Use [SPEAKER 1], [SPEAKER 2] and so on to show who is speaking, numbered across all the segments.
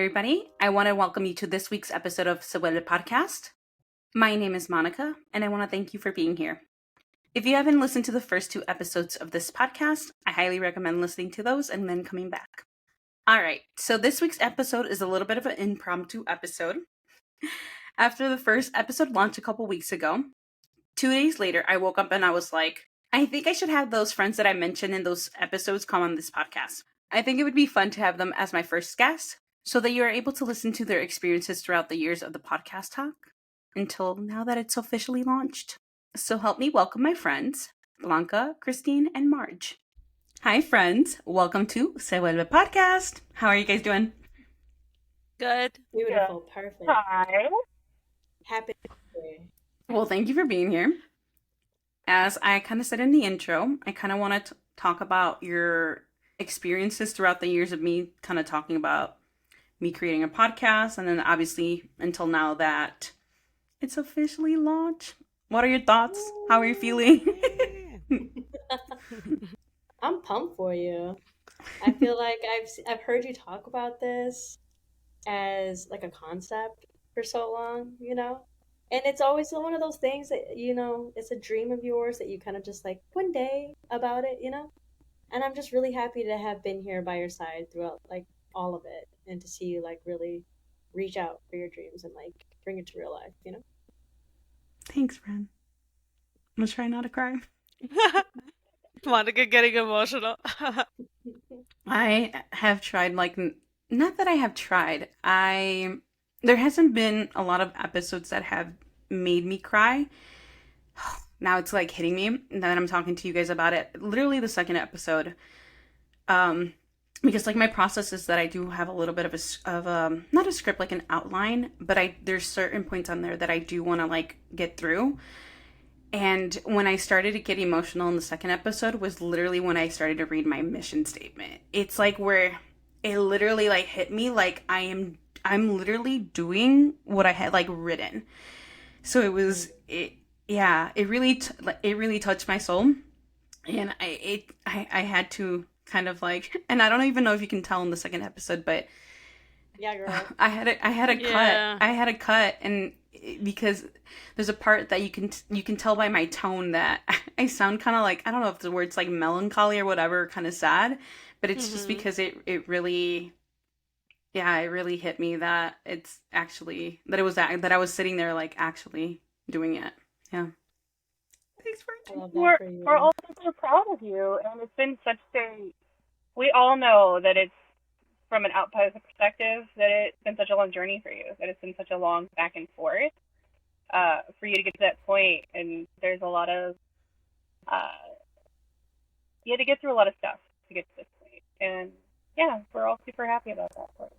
[SPEAKER 1] everybody. I want to welcome you to this week's episode of Se Vuelve Podcast. My name is Monica, and I want to thank you for being here. If you haven't listened to the first 2 episodes of this podcast, I highly recommend listening to those and then coming back. All right, so this week's episode is a little bit of an impromptu episode. After the first episode launched a couple weeks ago, 2 days later, I woke up and I was like, I think I should have those friends that I mentioned in those episodes come on this podcast. I think it would be fun to have them as my first guest, so that you are able to listen to their experiences throughout the years of the podcast talk until now that it's officially launched. So help me welcome my friends, Blanca, Christine, and Marj. Hi, friends. Welcome to Se Vuelve Podcast. How are you guys doing?
[SPEAKER 2] Good.
[SPEAKER 3] Beautiful. Perfect.
[SPEAKER 4] Hi.
[SPEAKER 3] Happy birthday.
[SPEAKER 1] Well, thank you for being here. As I kind of said in the intro, I kind of want to talk about your experiences throughout the years of me kind of talking about me creating a podcast, and then obviously until now that it's officially launched. What are your thoughts? How are you feeling?
[SPEAKER 3] I'm pumped for you. I feel like I've heard you talk about this as like a concept for so long, And it's always one of those things that, it's a dream of yours that you kind of just like one day about it, And I'm just really happy to have been here by your side throughout like all of it, and to see you like really reach out for your dreams and like bring it to real life,
[SPEAKER 1] Thanks, friend. I'm gonna try not to cry.
[SPEAKER 2] Monica getting emotional.
[SPEAKER 1] I have tried, not that I have tried. There hasn't been a lot of episodes that have made me cry. Now it's like hitting me that I'm talking to you guys about it. Literally the second episode. Because like my process is that I do have a little bit of not a script, like an outline, but there's certain points on there that I do want to like get through. And when I started to get emotional in the second episode was literally when I started to read my mission statement. It's like where it literally like hit me like I'm literally doing what I had like written. So it really touched my soul, and I had to kind of like, and I don't even know if you can tell in the second episode, but
[SPEAKER 3] yeah, girl.
[SPEAKER 1] I had a cut, and because there's a part that you can tell by my tone that I sound kind of like, I don't know if the word's like melancholy or whatever, kind of sad, but it's just because it really hit me that it's actually that I was sitting there like actually doing it. Yeah. Thanks for
[SPEAKER 4] We're also so proud of you, and it's been we all know that it's from an outside perspective that it's been such a long journey for you, that it's been such a long back and forth for you to get to that point, and there's a lot of you had to get through a lot of stuff to get to this point, and yeah, we're all super happy about that for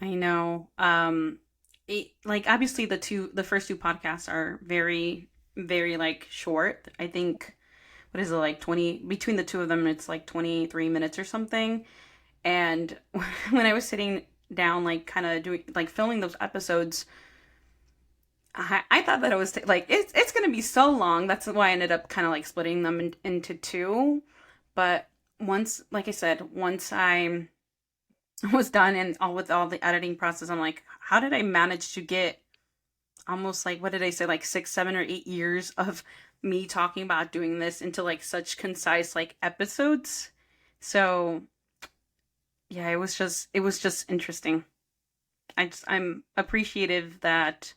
[SPEAKER 4] you.
[SPEAKER 1] I know. Obviously the first 2 podcasts are very, very like short. I think, what is it, like 20, between the 2 of them, it's like 23 minutes or something. And when I was sitting down, like kind of doing, like filming those episodes, I thought that it was it's going to be so long. That's why I ended up kind of like splitting them into 2. But once I was done and with all the editing process, I'm like, how did I manage to get almost like, what did I say, like 6, 7, or 8 years of me talking about doing this into like such concise like episodes? So yeah, it was just interesting. I'm appreciative that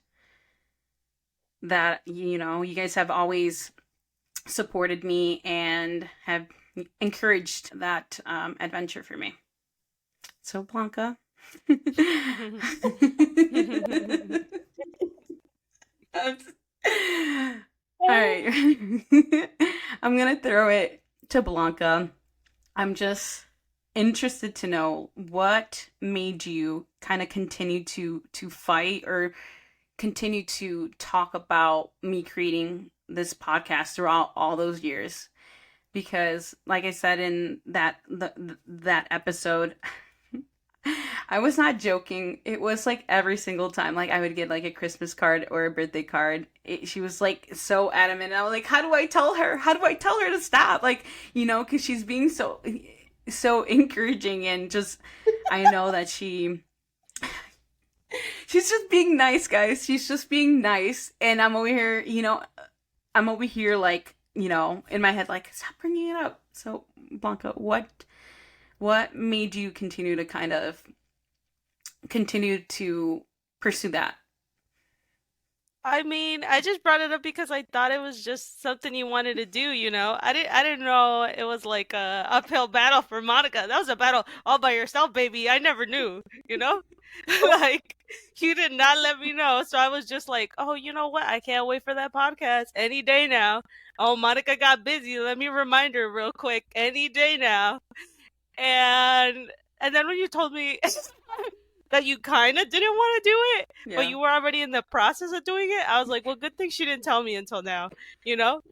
[SPEAKER 1] you guys have always supported me and have encouraged that adventure for me. So Blanca. All right. I'm going to throw it to Blanca. I'm just interested to know what made you kind of continue to fight or continue to talk about me creating this podcast throughout all those years. Because like I said in that episode, I was not joking. It was like every single time, like I would get like a Christmas card or a birthday card. She was like so adamant. And I was like, how do I tell her? How do I tell her to stop? Like, because she's being so encouraging, and just, I know that she She's just being nice, guys. She's just being nice, and I'm over here, like, in my head, like, stop bringing it up. So, Blanca, what made you continue to pursue that?
[SPEAKER 2] I mean, I just brought it up because I thought it was just something you wanted to do, you know? I didn't know it was like a uphill battle for Monica. That was a battle all by yourself, baby. I never knew, you know? Like, you did not let me know. So I was just like, oh, you know what? I can't wait for that podcast any day now. Oh, Monica got busy. Let me remind her real quick. Any day now. And and then when you told me that you kind of didn't want to do it, but you were already in the process of doing it, I was like, well, good thing she didn't tell me until now, you know?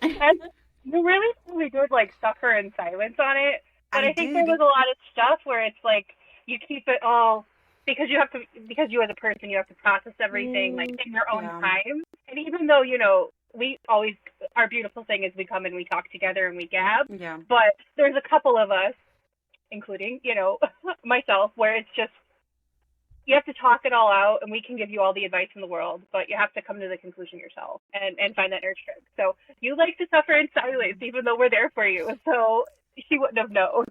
[SPEAKER 4] And you really did like suffer in silence on it. But I think there was a lot of stuff where it's like you keep it all because you as a person you have to process everything like in your own time. And even though, we always, our beautiful thing is we come and we talk together and we gab.
[SPEAKER 1] Yeah.
[SPEAKER 4] But there's a couple of us, including, myself, where it's just you have to talk it all out, and we can give you all the advice in the world, but you have to come to the conclusion yourself and find that inner strength. So you like to suffer in silence, even though we're there for you. So she wouldn't have known.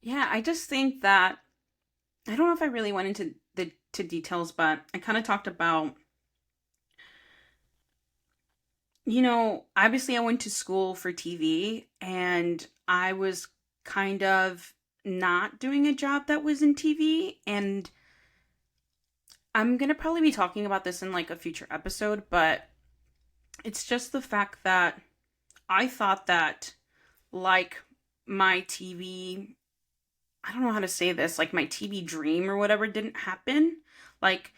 [SPEAKER 1] Yeah, I just think that I don't know if I really went into to details, but I kind of talked about, obviously I went to school for TV, and I was kind of not doing a job that was in TV, and I'm going to probably be talking about this in like a future episode, but it's just the fact that I thought that like my TV, I don't know how to say this, like my TV dream or whatever didn't happen. Like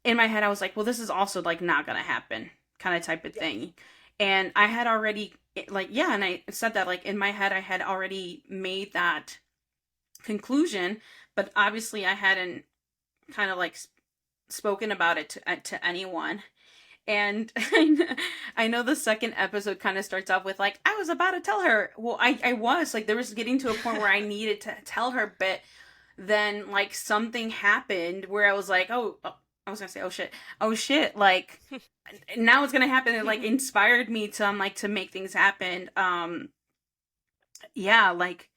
[SPEAKER 1] in my head, I was like, well, this is also like not going to happen kind of type of thing. And I had already and I said that like in my head, I had already made that conclusion, but obviously I hadn't kind of like spoken about it to anyone. And I know the second episode kind of starts off with like, I was about to tell her. Well, I was like, there was getting to a point where I needed to tell her, but then like something happened where I was like, I was gonna say, oh shit, like now it's gonna happen. It like inspired me to make things happen. Yeah, like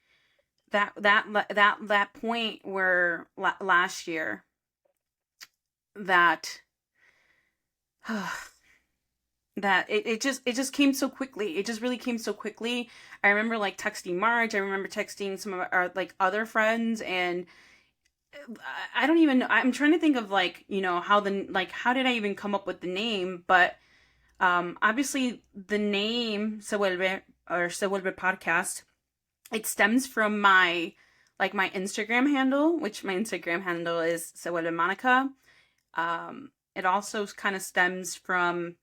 [SPEAKER 1] that point where last year that that it just came so quickly. It just really came so quickly. I remember like texting Marj. I remember texting some of our like other friends, and I don't even know. I'm trying to think of like, how did I even come up with the name? But obviously the name Se Vuelve Podcast, it stems from my Instagram handle, which my Instagram handle is Se Vuelve Monica. It also kind of stems from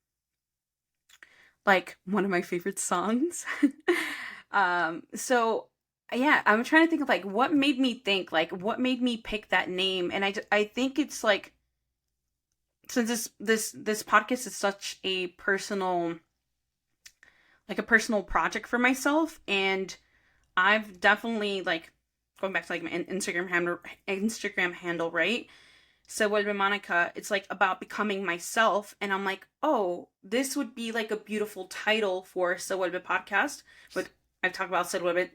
[SPEAKER 1] like one of my favorite songs. So yeah, I'm trying to think of like what made me pick that name. And I think it's like, since this podcast is such a personal project for myself, and I've definitely like going back to like my Instagram handle, right? Se Vuelve Monica, it's like about becoming myself, and I'm like, oh, this would be like a beautiful title for Se Vuelve Podcast. But I've talked about Se Vuelve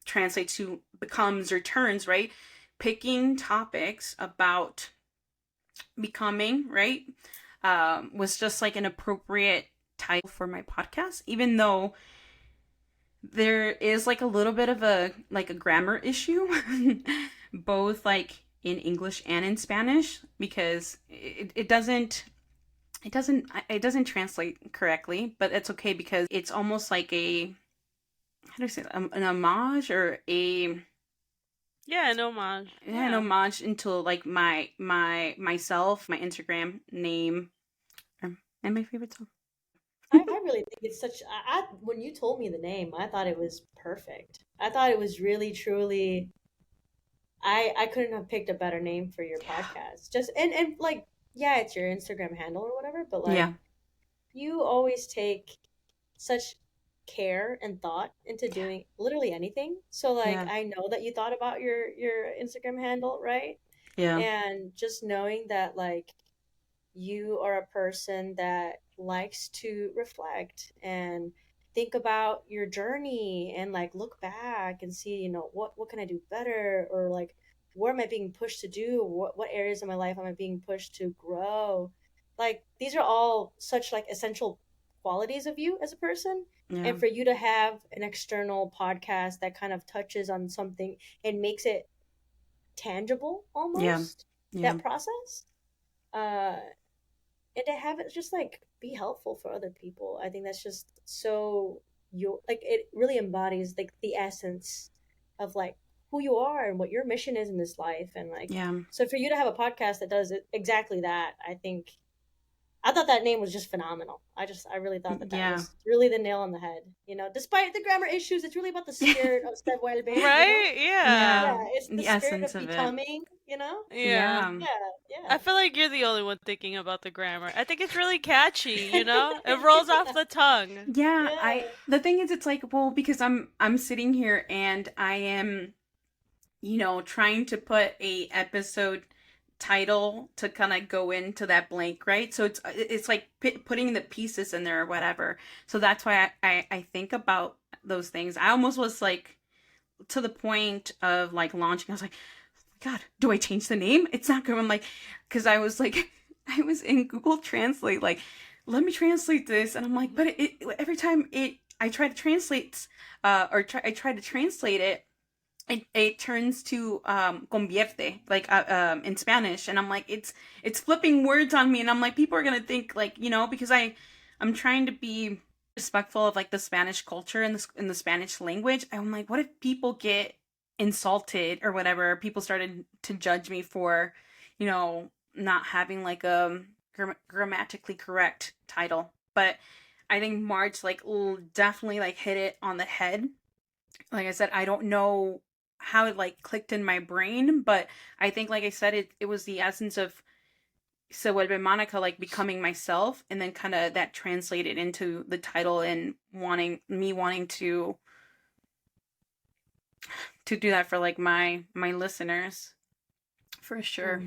[SPEAKER 1] translates to becomes or turns, right? Picking topics about becoming, right? Was just like an appropriate title for my podcast, even though there is like a little bit of a grammar issue, both like in English and in Spanish, because it doesn't translate correctly, but it's okay because it's almost like a, how do I say that? An homage or a
[SPEAKER 2] an homage.
[SPEAKER 1] An homage into like myself, my Instagram name, and my favorite song.
[SPEAKER 3] I really think it's such. When you told me the name, I thought it was perfect. I thought it was really, truly. I couldn't have picked a better name for your podcast. Just and like, yeah, it's your Instagram handle or whatever, but like, you always take such care and thought into doing literally anything. So like, I know that you thought about your Instagram handle, right?
[SPEAKER 1] Yeah.
[SPEAKER 3] And just knowing that, like, you are a person that likes to reflect and think about your journey and like look back and see, what can I do better, or like what am I being pushed to do, what areas of my life am I being pushed to grow. Like these are all such like essential qualities of you as a person.
[SPEAKER 1] Yeah.
[SPEAKER 3] And for you to have an external podcast that kind of touches on something and makes it tangible almost,
[SPEAKER 1] Yeah.
[SPEAKER 3] that process, uh and to have it just like be helpful for other people, I think that's just so, you like, it really embodies like the essence of like who you are and what your mission is in this life. And like,
[SPEAKER 1] Yeah.
[SPEAKER 3] so for you to have a podcast that does exactly that, I thought that name was just phenomenal. I really thought that
[SPEAKER 1] Yeah.
[SPEAKER 3] was really the nail on the head. Despite the grammar issues, it's really about the spirit of Se Vuelve.
[SPEAKER 2] Right? Yeah.
[SPEAKER 3] Yeah, it's
[SPEAKER 1] The
[SPEAKER 3] the spirit
[SPEAKER 1] essence
[SPEAKER 3] of
[SPEAKER 1] of it.
[SPEAKER 3] becoming.
[SPEAKER 2] Yeah.
[SPEAKER 1] Yeah.
[SPEAKER 3] Yeah.
[SPEAKER 2] I feel like you're the only one thinking about the grammar. I think it's really catchy, you know? It rolls off the tongue.
[SPEAKER 1] Yeah,
[SPEAKER 3] Yeah.
[SPEAKER 1] the thing is, it's like, well, because I'm sitting here and I am, trying to put a episode title to kind of go into that blank, right? So it's like putting the pieces in there or whatever. So that's why I think about those things. I almost was like to the point of like launching. I was like, God, do I change the name? It's not good. I'm like, because I was like, I was in Google Translate, like, let me translate this, and I'm like, but every time I try to translate, I try to translate it. It turns to convierte, like in Spanish, and I'm like, it's flipping words on me, and I'm like, people are gonna think like, because I'm trying to be respectful of like the Spanish culture and in the Spanish language. I'm like, what if people get insulted or whatever? People started to judge me for, not having like a grammatically correct title. But I think March like definitely like hit it on the head. Like I said, I don't know how it like clicked in my brain, but I think, like I said, it was the essence of Se Vuelve Monica, like becoming myself, and then kind of that translated into the title and wanting to do that for like my listeners, for sure.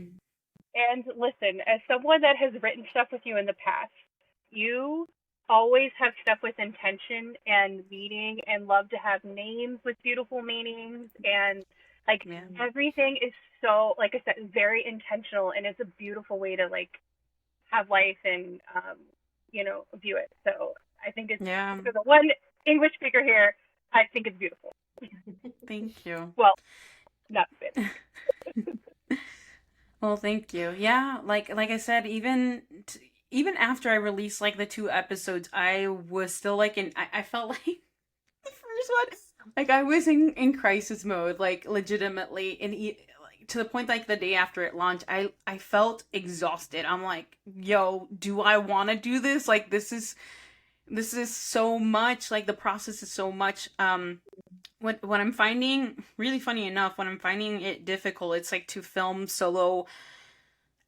[SPEAKER 4] And listen, as someone that has written stuff with you in the past, you always have stuff with intention and meaning, and love to have names with beautiful meanings, and like everything is so, like I said, very intentional, and it's a beautiful way to like have life and view it. So I think it's, for the one English speaker here, I think it's beautiful.
[SPEAKER 1] Thank you.
[SPEAKER 4] Well, not fit.
[SPEAKER 1] Well, thank you. Yeah, like I said, even after I released like the 2 episodes, I was still like I felt like the first one, like I was in crisis mode, like legitimately, and like to the point like the day after it launched, I felt exhausted. I'm like, yo, do I want to do this? Like this is so much. Like the process is so much. What I'm finding, really funny enough, when I'm finding it difficult, it's like to film solo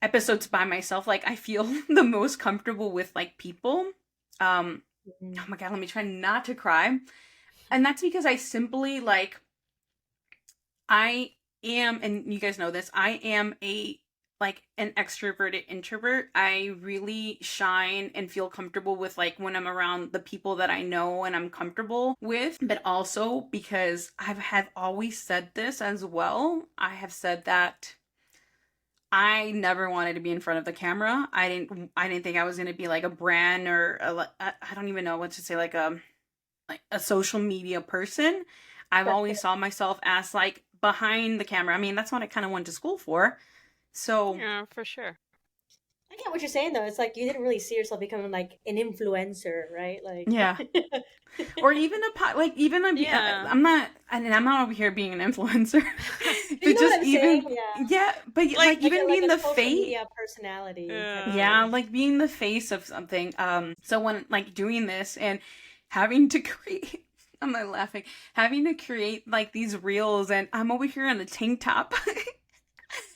[SPEAKER 1] episodes by myself. Like I feel the most comfortable with like people. Oh my God, let me try not to cry. And that's because I simply like, I am, and you guys know this, I am an extroverted introvert. I really shine and feel comfortable with like when I'm around the people that I know and I'm comfortable with, but also because I have always said this as well. I have said that I never wanted to be in front of the camera. I didn't think I was going to be like a brand or I don't even know what to say, like a social media person. I've always saw myself as like behind the camera. I mean, that's what I kind of went to school for. So
[SPEAKER 2] yeah, for sure.
[SPEAKER 3] I get what you're saying though. It's like you didn't really see yourself becoming like an influencer, right? Like
[SPEAKER 1] yeah, or even I'm not over here being an influencer. But
[SPEAKER 3] you know
[SPEAKER 1] just
[SPEAKER 3] what I'm
[SPEAKER 1] even
[SPEAKER 3] saying?
[SPEAKER 1] yeah, but like even being the face,
[SPEAKER 3] personality.
[SPEAKER 1] yeah, like being the face of something. So when like doing this and having to create. I'm not laughing. Having to create like these reels, and I'm over here in a tank top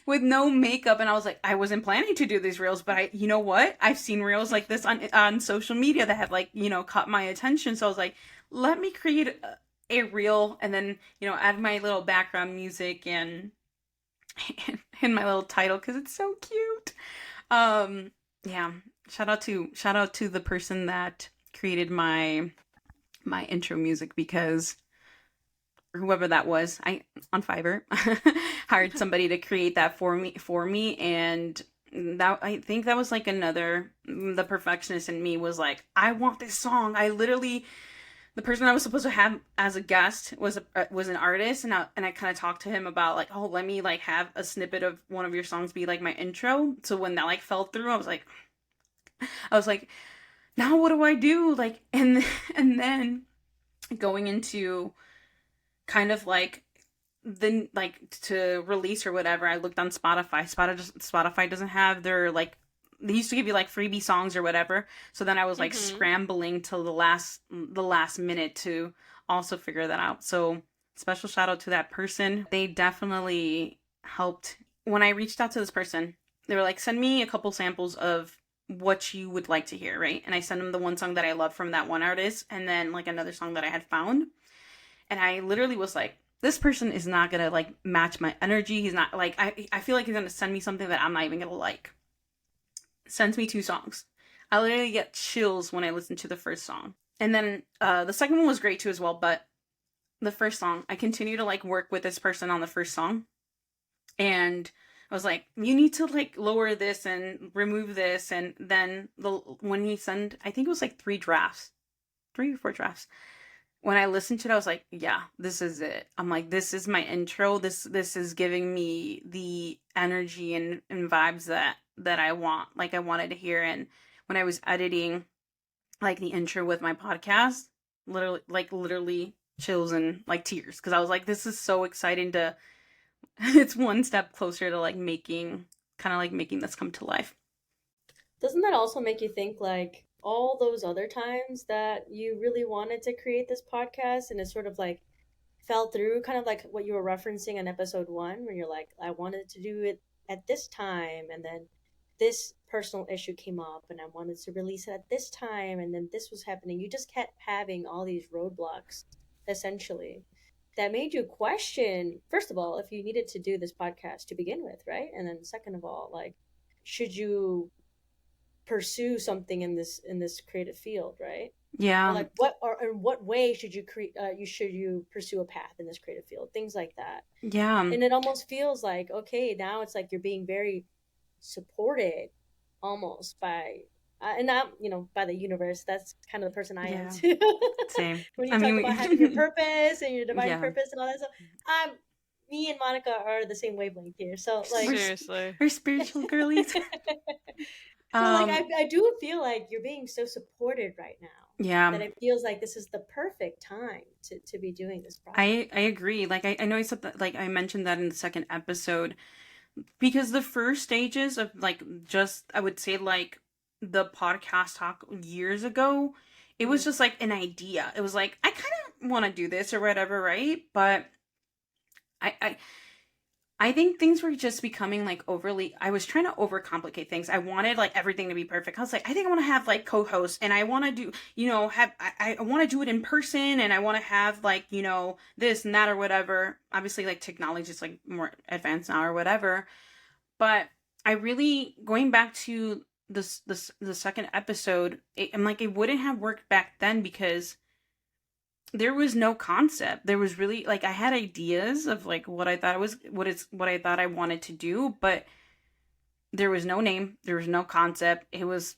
[SPEAKER 1] with no makeup, and I was like, I wasn't planning to do these reels, but you know what? I've seen reels like this on social media that have like, caught my attention. So I was like, let me create a reel and then, add my little background music and in my little title because it's so cute. Yeah, shout out to the person that created my intro music, because whoever that was, I on Fiverr hired somebody to create that for me, and that, I think that was like another, the perfectionist in me was like, I want this song. I literally, the person I was supposed to have as a guest was an artist, and I kind of talked to him about like, oh, let me like have a snippet of one of your songs be like my intro. So when that like fell through, I was like, now what do I do? Like, and then going into kind of like then like to release or whatever, I looked on Spotify doesn't have their like, they used to give you like freebie songs or whatever. So then I was like scrambling till the last minute to also figure that out. So special shout out to that person. They definitely helped. When I reached out to this person, they were like, send me a couple samples of what you would like to hear, right? And I sent them the one song that I love from that one artist, and then like another song that I had found. And I literally was like, this person is not gonna like match my energy. He's not like, I feel like he's gonna send me something that I'm not even gonna like. Sends me 2 songs. I literally get chills when I listen to the first song. And then the second one was great too as well, but the first song, I continue to like work with this person on the first song. And I was like, you need to like lower this and remove this. And then when he sent, I think it was like 3 or 4 drafts. When I listened to it, I was like, yeah, this is it. I'm like, this is my intro. This is giving me the energy and vibes that I want. Like I wanted to hear. And when I was editing like the intro with my podcast, literally chills and like tears. Cause I was like, this is so exciting it's one step closer to like making this come to life.
[SPEAKER 3] Doesn't that also make you think like all those other times that you really wanted to create this podcast and it sort of like fell through, kind of like what you were referencing in episode 1, where you're like, I wanted to do it at this time, and then this personal issue came up and I wanted to release it at this time, and then this was happening. You just kept having all these roadblocks, essentially, that made you question, first of all, if you needed to do this podcast to begin with, right? And then second of all, like, should you pursue something in this creative field, right?
[SPEAKER 1] Yeah.
[SPEAKER 3] Or like in what way should you pursue a path in this creative field? Things like that.
[SPEAKER 1] Yeah.
[SPEAKER 3] And it almost feels like, okay, now it's like you're being very supported almost by and not, by the universe. That's kind of the person I am too.
[SPEAKER 1] Same.
[SPEAKER 3] When you talk about having your purpose and your divine purpose and all that stuff, me and Monica are the same wavelength here. So like,
[SPEAKER 2] seriously,
[SPEAKER 1] we're spiritual girlies.
[SPEAKER 3] So like I do feel like you're being so supported right now.
[SPEAKER 1] Yeah.
[SPEAKER 3] That it feels like this is the perfect time to be doing this project.
[SPEAKER 1] I agree. Like I know I said that, like I mentioned that in the second episode, because the first stages of like just, I would say like the podcast talk years ago, it was just like an idea. It was like, I kind of want to do this or whatever, right? But I think things were just becoming like overly, I was trying to overcomplicate things. I wanted like everything to be perfect. I was like, I think I want to have like co-hosts, and I want to do, I want to do it in person, and I want to have like, this and that or whatever. Obviously like technology is like more advanced now or whatever. But I really, going back to the second episode, I'm like, it wouldn't have worked back then because there was no concept. There was really like, I had ideas of like what I thought I wanted to do, but there was no name, there was no concept. It was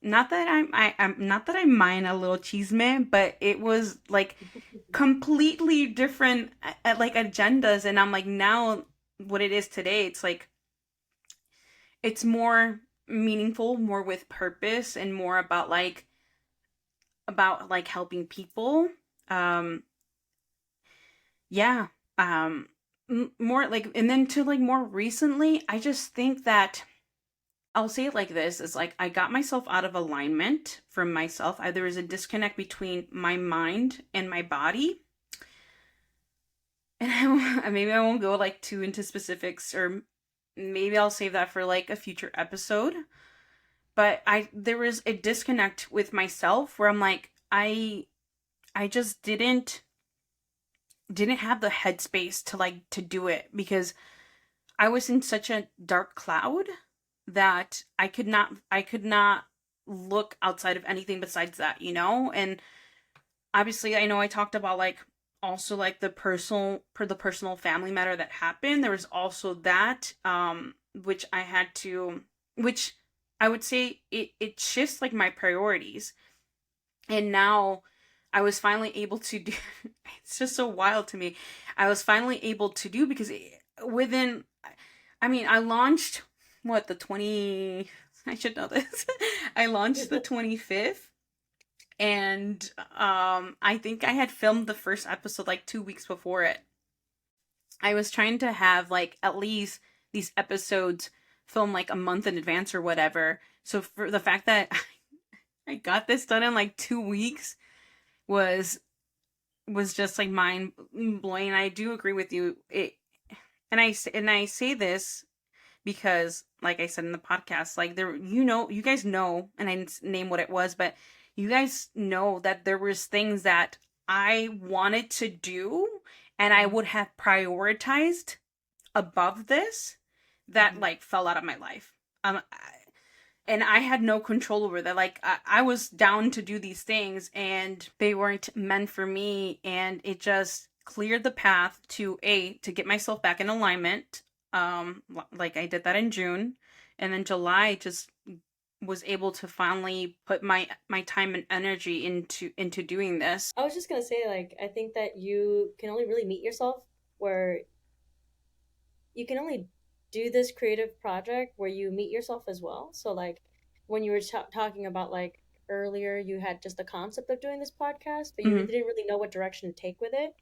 [SPEAKER 1] not that I'm not that I mind a little chisme, but it was like completely different like agendas. And I'm like, now what it is today, it's like, it's more meaningful, more with purpose, and more about helping people. More like, and then to like more recently, I just think that I'll say it like this, is like, I got myself out of alignment from myself. There was a disconnect between my mind and my body. And maybe I won't go like too into specifics, or maybe I'll save that for like a future episode. But there was a disconnect with myself where I'm like, I just didn't have the headspace to do it, because I was in such a dark cloud that I could not look outside of anything besides that, you know? And obviously I know I talked about like also like the personal family matter that happened. There was also that which I had to, which I would say it shifts like my priorities. And now I was finally able to do it's just so wild to me. I was finally able to do because within I mean, I launched what the 20 I should know this. I launched the 25th, and I think I had filmed the first episode like 2 weeks before it. I was trying to have like at least these episodes filmed like a month in advance or whatever. So for the fact that I got this done in like 2 weeks was just like mind blowing. I do agree with you. And I say this because, like I said in the podcast, like there, you guys know, and I didn't name what it was, but you guys know that there was things that I wanted to do and I would have prioritized above this that like fell out of my life. And I had no control over that. Like I was down to do these things and they weren't meant for me, and it just cleared the path to get myself back in alignment. Like I did that in June, and then July just was able to finally put my time and energy into doing this.
[SPEAKER 3] I was just gonna say, like, I think that you can only really meet yourself where you can only do this creative project where you meet yourself as well. So, like, when you were talking about, like, earlier, you had just the concept of doing this podcast, but you
[SPEAKER 1] Mhm.
[SPEAKER 3] didn't really know what direction to take with it.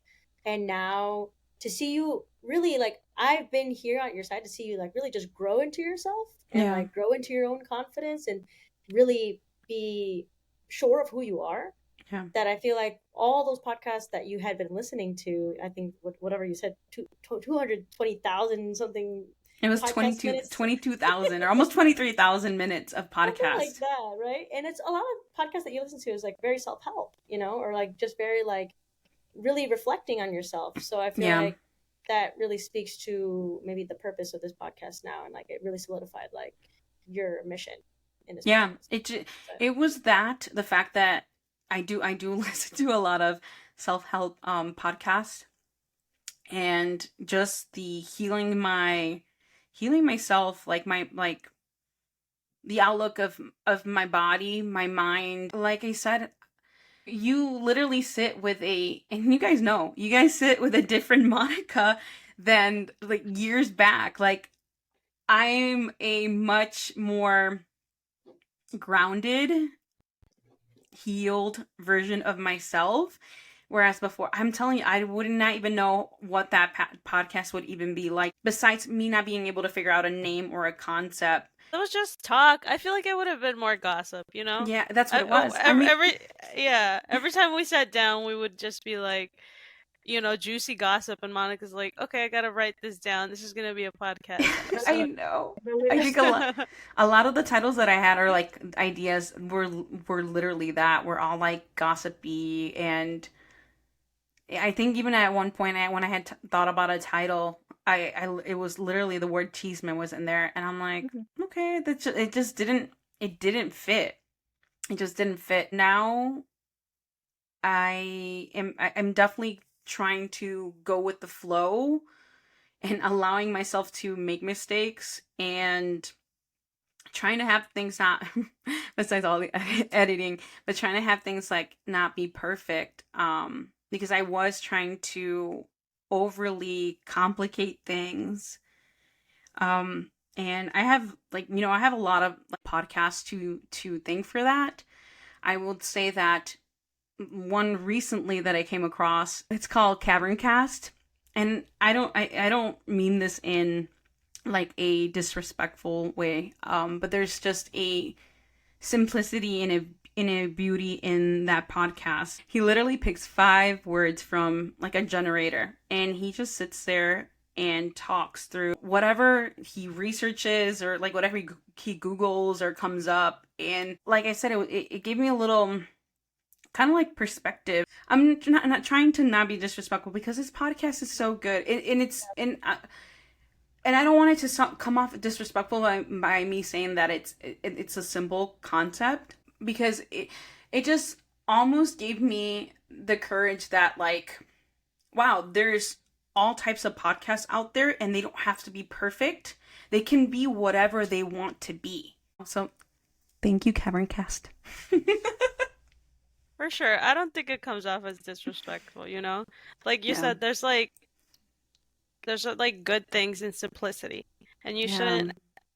[SPEAKER 3] And now to see you really, like, I've been here at your side to see you, like, really just grow into yourself and,
[SPEAKER 1] Yeah.
[SPEAKER 3] like, grow into your own confidence and really be sure of who you are.
[SPEAKER 1] Yeah.
[SPEAKER 3] That I feel like all those podcasts that you had been listening to, I think whatever you said, 220,000 something
[SPEAKER 1] It was
[SPEAKER 3] podcast minutes.
[SPEAKER 1] 22,000 or almost 23,000 minutes of
[SPEAKER 3] Something
[SPEAKER 1] podcast.
[SPEAKER 3] like that, right? And it's a lot of podcasts that you listen to is like very self-help, you know, or like just very like really reflecting on yourself. So I feel
[SPEAKER 1] Yeah.
[SPEAKER 3] like that really speaks to maybe the purpose of this podcast now, and like it really solidified like your mission in this
[SPEAKER 1] Yeah,
[SPEAKER 3] podcast.
[SPEAKER 1] it was that the fact that I do listen to a lot of self-help podcasts, and just the healing myself, like the outlook of my body, my mind. Like I said, you literally sit with and you guys sit with a different Monica than like years back. Like I'm a much more grounded, healed version of myself. Whereas before, I'm telling you, I would not even know what that podcast would even be like, besides me not being able to figure out a name or a concept.
[SPEAKER 2] It was just talk. I feel like it would have been more gossip, you know?
[SPEAKER 1] Yeah, that's what it was. I mean,
[SPEAKER 2] every time we sat down, we would just be like, you know, juicy gossip, and Monica's like, okay, I gotta write this down. This is gonna be a podcast
[SPEAKER 1] I
[SPEAKER 2] episode.
[SPEAKER 1] know. I think a lot of the titles that I had are like ideas were literally that. We're all like gossipy, and I think even at one point when I had thought about a title, it was literally the word cheeseman was in there, and I'm like, okay, it just didn't fit. It just didn't fit. Now I'm definitely trying to go with the flow and allowing myself to make mistakes and trying to have things not besides all the editing, but trying to have things like not be perfect, because I was trying to overly complicate things, and I have I have a lot of podcasts to thank for that. I will say that one recently that I came across, it's called Cavern Cast, and I don't mean this in like a disrespectful way, but there's just a simplicity and a beauty in that podcast. He literally picks 5 words from like a generator, and he just sits there and talks through whatever he researches or like whatever he Googles or comes up. And like I said, it gave me a little kind of like perspective. I'm not trying to not be disrespectful, because this podcast is so good, and and I don't want it to come off disrespectful by me saying that it's a simple concept, because it just almost gave me the courage that, like, wow, there's all types of podcasts out there, and they don't have to be perfect. They can be whatever they want to be. So, thank you, Caverncast.
[SPEAKER 2] For sure. I don't think it comes off as disrespectful, you know? Like you said, there's like good things in simplicity, and you shouldn't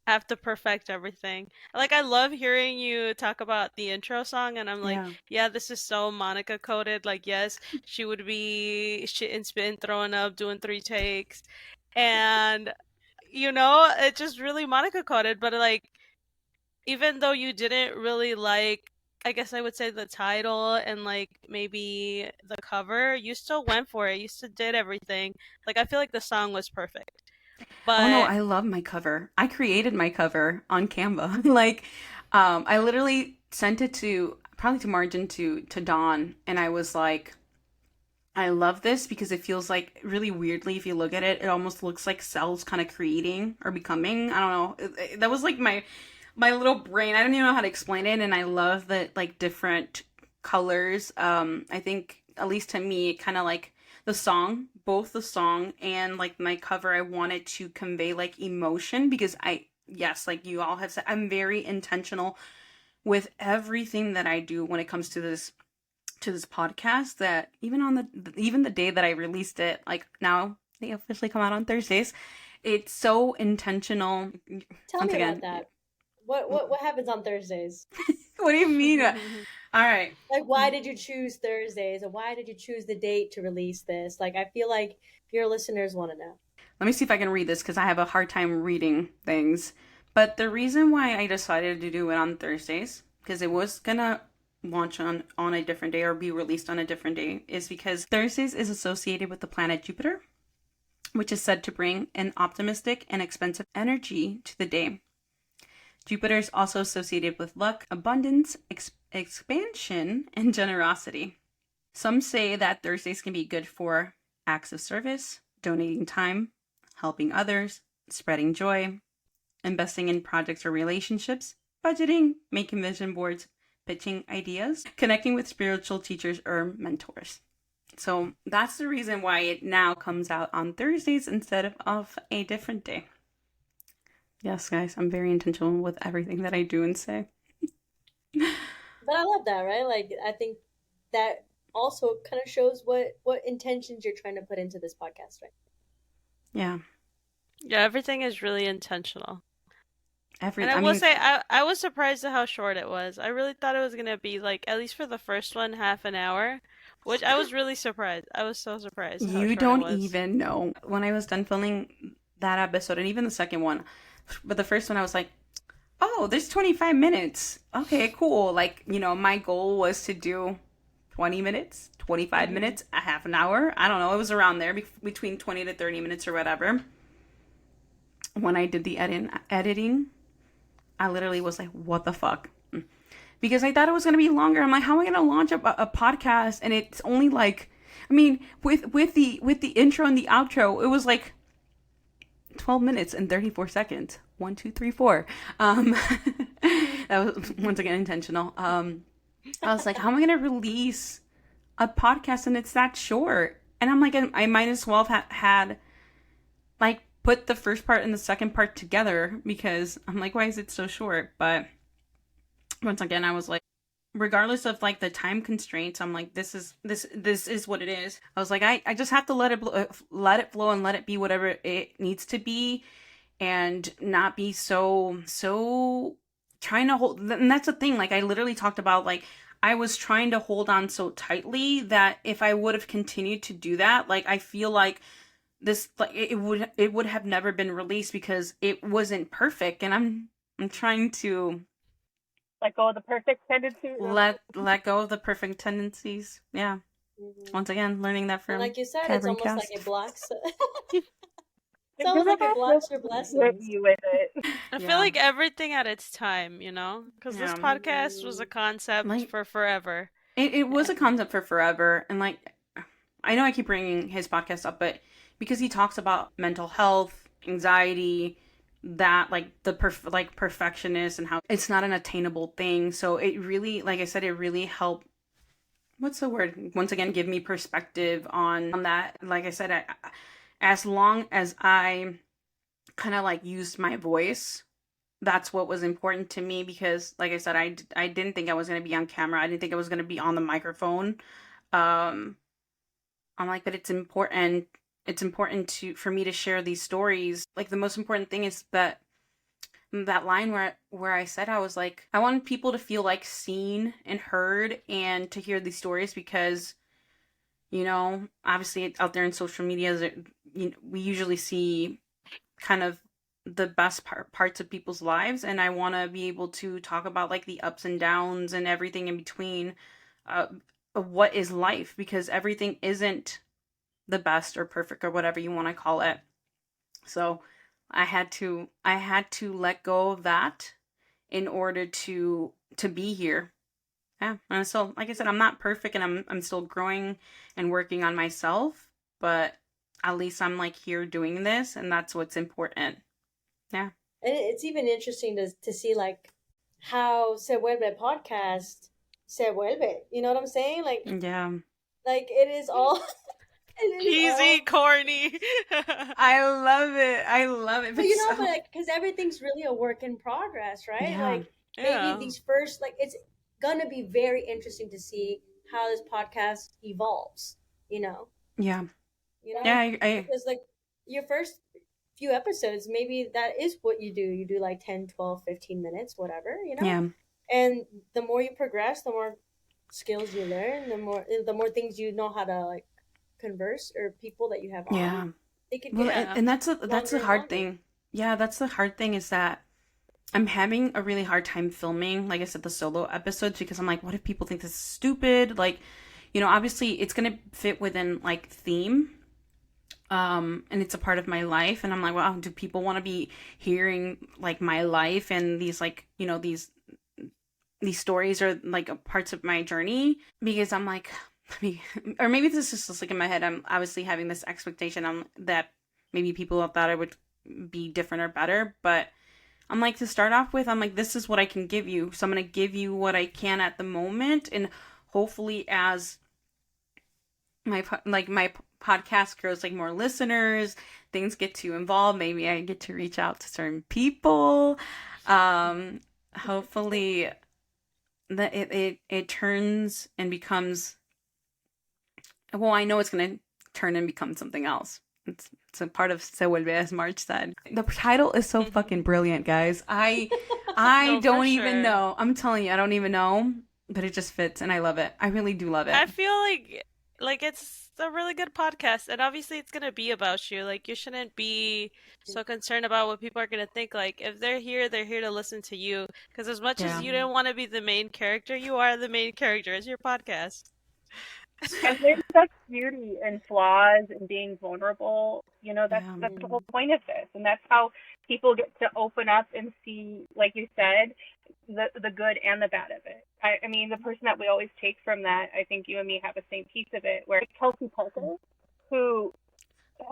[SPEAKER 2] have to perfect everything. Like, I love hearing you talk about the intro song, and I'm like, yeah, this is so Monica coded. Like, yes, she would be shit and spin, throwing up, doing 3 takes, and you know, it just really Monica coded. But like, even though you didn't really like, I guess I would say, the title and like maybe the cover, you still went for it. You still did everything. Like, I feel like the song was perfect. But
[SPEAKER 1] oh no, I love my cover. I created my cover on Canva. Like, I literally sent it probably to Marj and to Dawn, and I was like, I love this because it feels like, really weirdly, if you look at it, it almost looks like cells kind of creating or becoming. I don't know. That was like my little brain. I don't even know how to explain it, and I love the like different colors. I think, at least to me, it kind of like both the song and like my cover, I wanted to convey like emotion, because yes, like you all have said, I'm very intentional with everything that I do when it comes to this podcast. That even the day that I released it, like, now they officially come out on Thursdays, it's so intentional.
[SPEAKER 3] Tell me about that. What happens on Thursdays?
[SPEAKER 1] What do you mean? All right.
[SPEAKER 3] Like, why did you choose Thursdays, and why did you choose the date to release this? Like, I feel like your listeners want to know.
[SPEAKER 1] Let me see if I can read this, because I have a hard time reading things. But the reason why I decided to do it on Thursdays, because it was gonna launch on a different day or be released on a different day, is because Thursdays is associated with the planet Jupiter, which is said to bring an optimistic and expansive energy to the day. Jupiter is also associated with luck, abundance, expansion, and generosity. Some say that Thursdays can be good for acts of service, donating time, helping others, spreading joy, investing in projects or relationships, budgeting, making vision boards, pitching ideas, connecting with spiritual teachers or mentors. So that's the reason why it now comes out on Thursdays instead of a different day. Yes, guys, I'm very intentional with everything that I do and say.
[SPEAKER 3] But I love that, right? Like, I think that also kind of shows what intentions you're trying to put into this podcast, right?
[SPEAKER 1] Yeah.
[SPEAKER 2] Yeah, everything is really intentional.
[SPEAKER 1] And
[SPEAKER 2] I will say, I was surprised at how short it was. I really thought it was going to be, like, at least for the first one, half an hour, which I was really surprised. I was so surprised.
[SPEAKER 1] You don't even know. When I was done filming that episode, and even the second one, but the first one, I was like, oh, there's 25 minutes. Okay, cool. Like, you know, my goal was to do 20 minutes, 25 minutes, a half an hour. I don't know. It was around there, between 20 to 30 minutes or whatever. When I did the editing, I literally was like, what the fuck? Because I thought it was going to be longer. I'm like, how am I going to launch a podcast? And it's only like, I mean, with the intro and the outro, it was like 12 minutes and 34 seconds. 1, 2, 3, 4. That was, once again, intentional. I was like, how am I going to release a podcast and it's that short? And I'm like, I might as well have had, like, put the first part and the second part together, because I'm like, why is it so short? But once again, I was like, regardless of like the time constraints, I'm like, this is what it is. I was like, I just have to let it flow and let it be whatever it needs to be, and not be so trying to hold. And that's the thing. Like, I literally talked about, like, I was trying to hold on so tightly that if I would have continued to do that, like, I feel like this, like, it would have never been released, because it wasn't perfect. And I'm trying to
[SPEAKER 4] let go of the perfect tendencies.
[SPEAKER 1] Let go of the perfect tendencies. Yeah. Once again, learning that from,
[SPEAKER 3] and like you said,
[SPEAKER 1] Caverncast.
[SPEAKER 3] It's almost like it blocks. It's almost like it blocks your blessings.
[SPEAKER 4] You with it.
[SPEAKER 2] I feel like everything at its time, you know? Because this podcast was a concept for forever.
[SPEAKER 1] It was a concept for forever. And, like, I know I keep bringing his podcast up, but because he talks about mental health anxiety, that like the perfectionist and how it's not an attainable thing. So it really, like I said, it really helped, what's the word, once again, give me perspective on that. Like I said, as long as I kind of like used my voice, that's what was important to me, because like I said, I didn't think I was going to be on camera. I didn't think I was going to be on the microphone. I'm like, but it's important. It's important for me to share these stories. Like the most important thing is that line where I said, I was like, I want people to feel like seen and heard and to hear these stories, because obviously out there in social media, we usually see kind of the best parts of people's lives, and I want to be able to talk about like the ups and downs and everything in between of what is life, because everything isn't the best or perfect or whatever you want to call it. So I had to let go of that in order to be here. Yeah, and so like I said, I'm not perfect, and I'm still growing and working on myself, but at least I'm like here doing this, and that's what's important. Yeah.
[SPEAKER 3] And it's even interesting to see like how Se Vuelve Podcast Se Vuelve. You know what I'm saying? Like,
[SPEAKER 1] Yeah.
[SPEAKER 3] Like it is all
[SPEAKER 2] cheesy, corny.
[SPEAKER 1] I love it.
[SPEAKER 3] But but like, because everything's really a work in progress, right?
[SPEAKER 1] Yeah.
[SPEAKER 3] Like maybe these first, like it's gonna be very interesting to see how this podcast evolves.
[SPEAKER 1] Yeah.
[SPEAKER 3] Yeah. Because like your first few episodes, maybe that is what you do. You do like 10, 12, 15 minutes, whatever.
[SPEAKER 1] Yeah.
[SPEAKER 3] And the more you progress, the more skills you learn, the more things you know how to like converse, or people that you have on.
[SPEAKER 1] Yeah.
[SPEAKER 3] They could
[SPEAKER 1] and that's the hard thing. Yeah, that's the hard thing, is that I'm having a really hard time filming, like I said, the solo episodes, because I'm like, what if people think this is stupid? Like, obviously it's gonna fit within like theme. And it's a part of my life, and I'm like, well, do people want to be hearing like my life and these like these stories are like parts of my journey? Because I'm like, or maybe this is just like in my head, I'm obviously having this expectation that maybe people thought I would be different or better, but I'm like, to start off with, I'm like, this is what I can give you, so I'm gonna give you what I can at the moment, and hopefully as my podcast grows, like more listeners, things get to involve, maybe I get to reach out to certain people, hopefully that it turns and becomes, well, I know it's gonna turn and become something else. It's a part of Se Vuelve, as Marj said. The title is so fucking brilliant, guys. I don't even know. I'm telling you, I don't even know, but it just fits, and I love it. I really do love it.
[SPEAKER 2] I feel like it's a really good podcast, and obviously it's gonna be about you. Like, you shouldn't be so concerned about what people are gonna think. Like, if they're here to listen to you. Because as much as you didn't want to be the main character, you are the main character. It's your podcast.
[SPEAKER 4] And there's such beauty and flaws and being vulnerable. That's the whole point of this, and that's how people get to open up and see, like you said, the good and the bad of it. I mean, the person that we always take from that, I think you and me have the same piece of it, where Kelsey Parker, who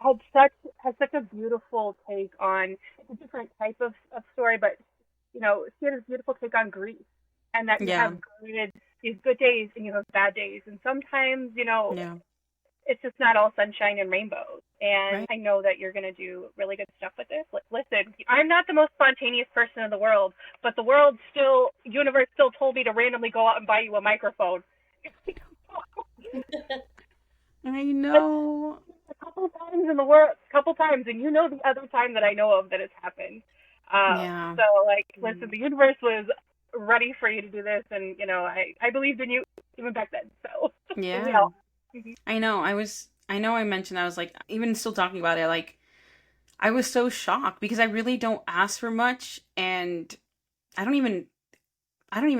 [SPEAKER 4] has such a beautiful take on, it's a different type of story, but she had this beautiful take on grief, and that you have these good days and you have bad days, and sometimes it's just not all sunshine and rainbows. And I know that you're going to do really good stuff with this. Listen, I'm not the most spontaneous person in the world, but the universe still told me to randomly go out and buy you a microphone.
[SPEAKER 1] I know.
[SPEAKER 4] A couple times in the world, and the other time that I know of that it's happened. So, listen, the universe was ready for you to do this, and I believed in you even back then. So
[SPEAKER 1] yeah. I know. I mentioned, I was like, even still talking about it, like, I was so shocked, because I really don't ask for much, and I don't even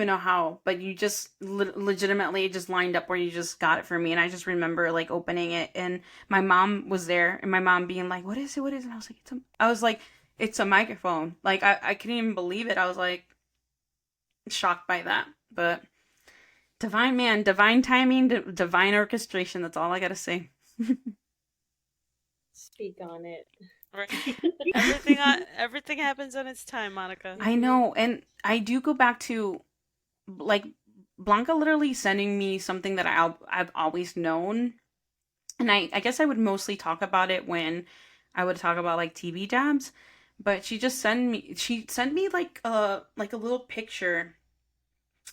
[SPEAKER 1] know how, but you just legitimately just lined up where you just got it for me. And I just remember like opening it, and my mom was there, and my mom being like, what is it? And I was like, it's a microphone. Like, I couldn't even believe it. I was like shocked by that, but divine timing, divine orchestration. That's all I got to say.
[SPEAKER 3] Speak on it.
[SPEAKER 2] Right. Everything happens on its time, Monica.
[SPEAKER 1] I know, and I do go back to like Blanca literally sending me something that I've always known, and I guess I would mostly talk about it when I would talk about like TV jabs, but she sent me like a little picture,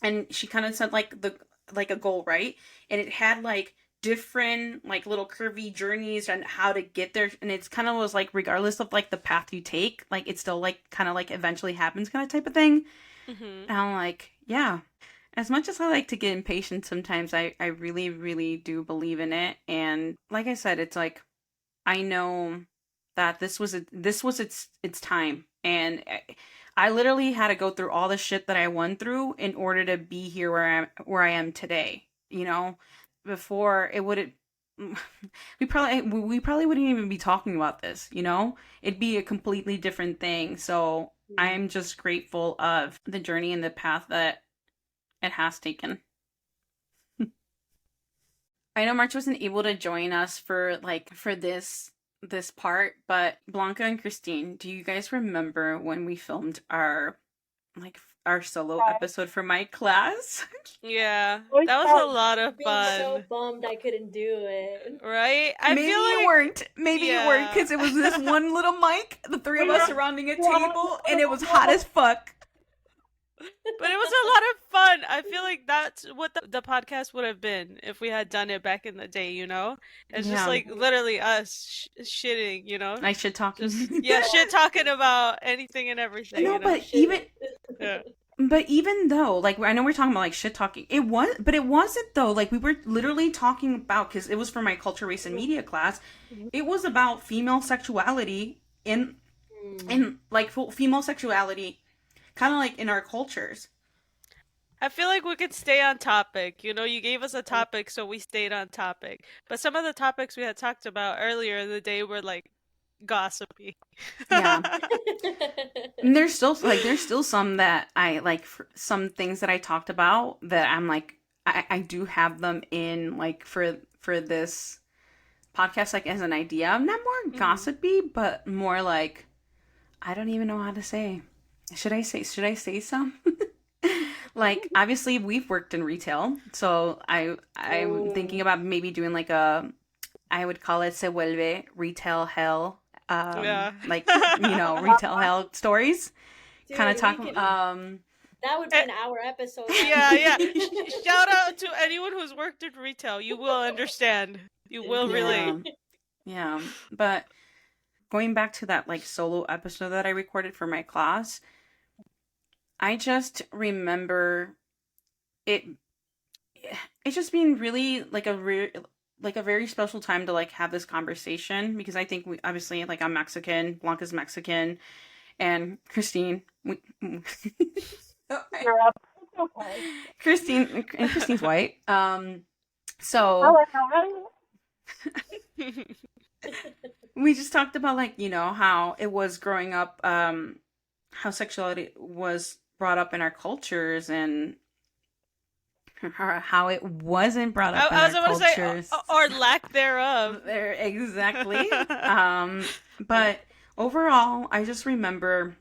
[SPEAKER 1] and she kind of sent like the like a goal, right? And it had like different like little curvy journeys and how to get there, and it's kind of was like regardless of like the path you take, like it still like kind of like eventually happens kind of type of thing.
[SPEAKER 2] Mm-hmm.
[SPEAKER 1] And I'm like, yeah. As much as I like to get impatient sometimes, I really, really do believe in it. And like I said, it's like I know that this was its time. And I literally had to go through all the shit that I went through in order to be here where I am today. You know, before it would we probably wouldn't even be talking about this. You know, it'd be a completely different thing. So I'm just grateful of the journey and the path that it has taken. I know March wasn't able to join us for this part, but Blanca and Christine, do you guys remember when we filmed our solo episode for my class?
[SPEAKER 2] Yeah, that was a lot of
[SPEAKER 3] Being
[SPEAKER 2] fun.
[SPEAKER 3] so bummed I couldn't do it.
[SPEAKER 2] Right?
[SPEAKER 1] Maybe you weren't. Maybe you weren't, because it was this one little mic, the three of us surrounding a table, and it was hot as fuck.
[SPEAKER 2] But it was a lot of fun. I feel like that's what the podcast would have been if we had done it back in the day, you know? It's just like literally us shitting, you know?
[SPEAKER 1] Like shit talking.
[SPEAKER 2] Shit talking about anything and everything.
[SPEAKER 1] No,
[SPEAKER 2] you know?
[SPEAKER 1] But even though, like, I know we're talking about like shit talking, it wasn't though. Like, we were literally talking about, because it was for my culture, race, and media class. It was about female sexuality in like female sexuality, kind of like in our cultures.
[SPEAKER 2] I feel like we could stay on topic. You know, you gave us a topic, so we stayed on topic. But some of the topics we had talked about earlier in the day were like gossipy.
[SPEAKER 1] Yeah. And there's still some that I like, some things that I talked about that I'm like, I do have them in like for this podcast, like as an idea. I'm not more gossipy, but more like, I don't even know how to say. Should I say some? Like, obviously we've worked in retail, so I'm thinking about maybe doing like I would call it Se Vuelve Retail Hell. Like, you know, retail hell stories. Kind of talking.
[SPEAKER 3] That would be an hour episode.
[SPEAKER 2] Yeah. Shout out to anyone who's worked in retail. You will understand. You will relate.
[SPEAKER 1] Yeah, but going back to that like solo episode that I recorded for my class, I just remember it just being really like a very special time to like have this conversation, because I think we obviously, like, I'm Mexican, Blanca's Mexican, and Christine Christine's white. So we just talked about, like, you know, how it was growing up, how sexuality was brought up in our cultures, and how it wasn't brought up in our cultures.
[SPEAKER 2] Say, or lack thereof.
[SPEAKER 1] Exactly. But overall, I just remember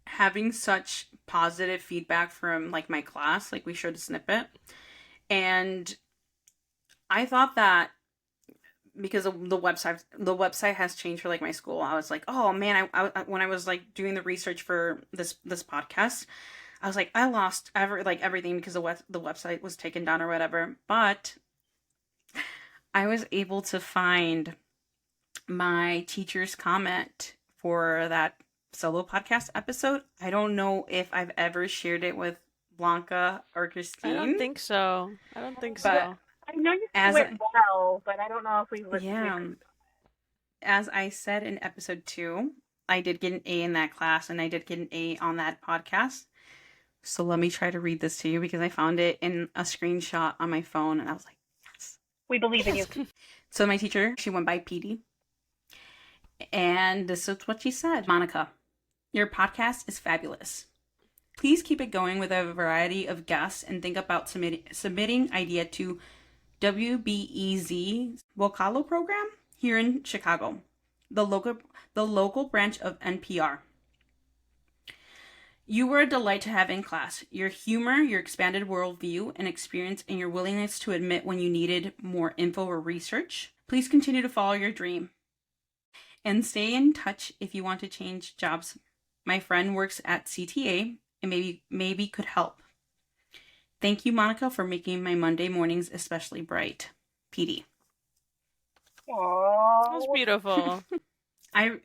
[SPEAKER 1] having such positive feedback from like my class. Like, we showed a snippet, and I thought that because of the website has changed for like my school, I was like, oh man, I when I was like doing the research for this podcast, I was like, I lost everything because the website was taken down or whatever. But I was able to find my teacher's comment for that solo podcast episode. I don't know if I've ever shared it with Blanca or Christine.
[SPEAKER 2] I don't think so.
[SPEAKER 4] I know you went well, but I don't know if we listened.
[SPEAKER 1] Yeah. As I said in episode 2, I did get an A in that class, and I did get an A on that podcast. So let me try to read this to you, because I found it in a screenshot on my phone, and I was like, yes.
[SPEAKER 4] We believe in you.
[SPEAKER 1] So my teacher, she went by PD. And this is what she said. Monica, your podcast is fabulous. Please keep it going with a variety of guests, and think about submitting idea to WBEZ Vocalo program here in Chicago. the local branch of NPR. You were a delight to have in class. Your humor, your expanded worldview and experience, and your willingness to admit when you needed more info or research. Please continue to follow your dream. And stay in touch if you want to change jobs. My friend works at CTA and maybe could help. Thank you, Monica, for making my Monday mornings especially bright. PD.
[SPEAKER 4] Aww.
[SPEAKER 2] That was beautiful.
[SPEAKER 1] I'll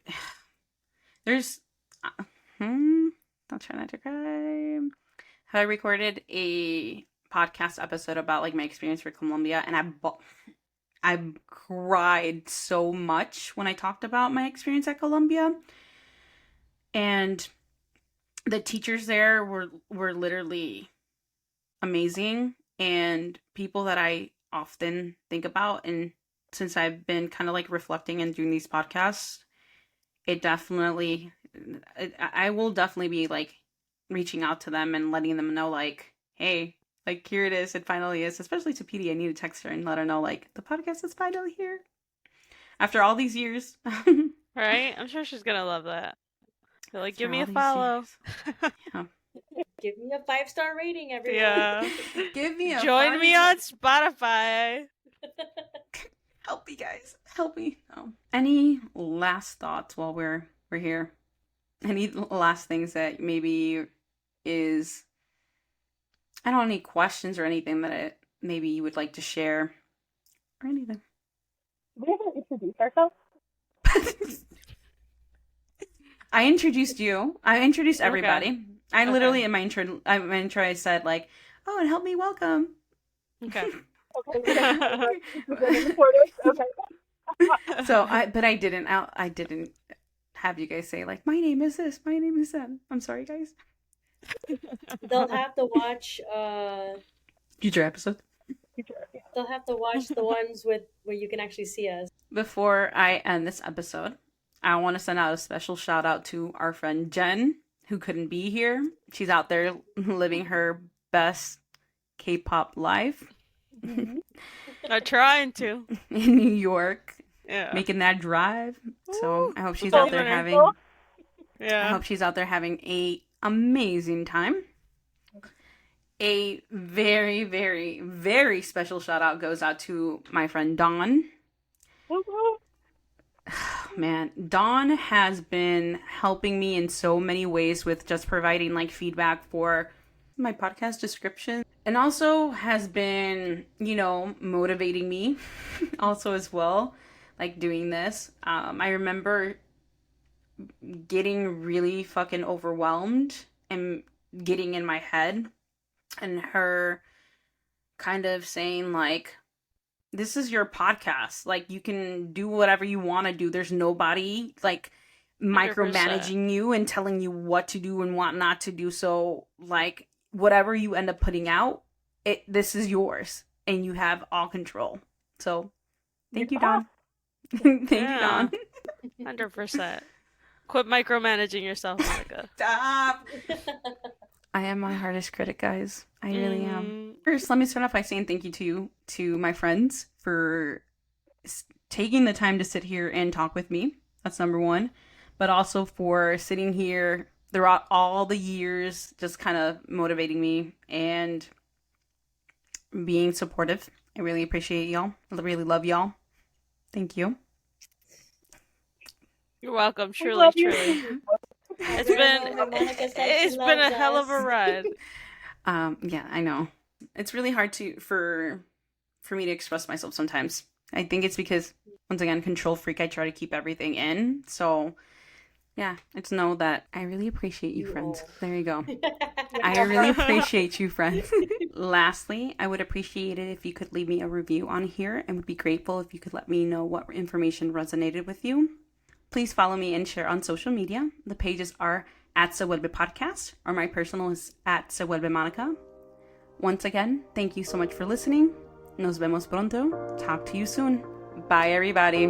[SPEAKER 1] try not to cry. I recorded a podcast episode about like my experience for Colombia, and I cried so much when I talked about my experience at Colombia. And the teachers there were literally amazing and people that I often think about. And since I've been kind of like reflecting and doing these podcasts, I will definitely be like reaching out to them and letting them know like, hey, like here it is. It finally is. Especially to PD, I need to text her and let her know like the podcast is finally here after all these years.
[SPEAKER 2] Right? I'm sure she's gonna love that. So, like, give
[SPEAKER 1] After
[SPEAKER 2] me
[SPEAKER 1] all
[SPEAKER 2] a
[SPEAKER 1] these
[SPEAKER 2] follow.
[SPEAKER 1] Yeah.
[SPEAKER 3] Give me a 5-star rating, everyone.
[SPEAKER 2] Yeah.
[SPEAKER 1] Give me a
[SPEAKER 2] Join me on Spotify.
[SPEAKER 1] Help me, guys. Help me. Oh. Any last thoughts while we're here? Any last things that maybe is, I don't know, any questions or anything that maybe you would like to share or anything?
[SPEAKER 4] We haven't introduced ourselves.
[SPEAKER 1] I introduced you. I introduced everybody.
[SPEAKER 2] Okay.
[SPEAKER 1] I literally in my intro I said like, oh, and help me welcome.
[SPEAKER 2] Okay.
[SPEAKER 4] Okay.
[SPEAKER 1] So I didn't have you guys say like, my name is this, my name is that. I'm sorry, guys.
[SPEAKER 3] They'll have to watch.
[SPEAKER 1] Future episode.
[SPEAKER 3] They'll have to watch the ones where you can actually see us.
[SPEAKER 1] Before I end this episode, I want to send out a special shout out to our friend Jen, who couldn't be here. She's out there living her best K-pop life.
[SPEAKER 3] Mm-hmm.
[SPEAKER 2] I'm trying to.
[SPEAKER 1] In New York,
[SPEAKER 2] Yeah.
[SPEAKER 1] making that drive. So I hope she's
[SPEAKER 2] Ooh.
[SPEAKER 1] out there having.
[SPEAKER 2] Yeah.
[SPEAKER 1] I hope she's out there having a amazing time. A very, very, very special shout out goes out to my friend Dawn. Man, Dawn has been helping me in so many ways with just providing like feedback for my podcast description, and also has been, motivating me also as well, like doing this. I remember getting really fucking overwhelmed and getting in my head, and her kind of saying like, this is your podcast. Like, you can do whatever you want to do. There's nobody, like,
[SPEAKER 2] 100%.
[SPEAKER 1] micromanaging you and telling you what to do and what not to do. So, like, whatever you end up putting out, this is yours. And you have all control. So, thank you, Dawn. Thank you, Dawn.
[SPEAKER 2] 100%. Quit micromanaging yourself, Monica.
[SPEAKER 1] Stop. I am my hardest critic, guys. I really am. First, let me start off by saying thank you to my friends for taking the time to sit here and talk with me. That's number one. But also for sitting here throughout all the years, just kind of motivating me and being supportive. I really appreciate y'all. I really love y'all. Thank you.
[SPEAKER 2] You're welcome.
[SPEAKER 4] We love
[SPEAKER 2] Truly,
[SPEAKER 4] you.
[SPEAKER 2] truly. It's been a hell of a ride.
[SPEAKER 1] Yeah, I know. It's really hard for me to express myself sometimes. I think it's because, once again, control freak, I try to keep everything in. So, yeah, just know that I really appreciate you, friends. There you go. I really appreciate you, friends. Lastly, I would appreciate it if you could leave me a review on here, and would be grateful if you could let me know what information resonated with you. Please follow me and share on social media. The pages are at Se Vuelve Podcast, or my personal is at Se Vuelve Monica. Once again, thank you so much for listening. Nos vemos pronto. Talk to you soon. Bye, everybody.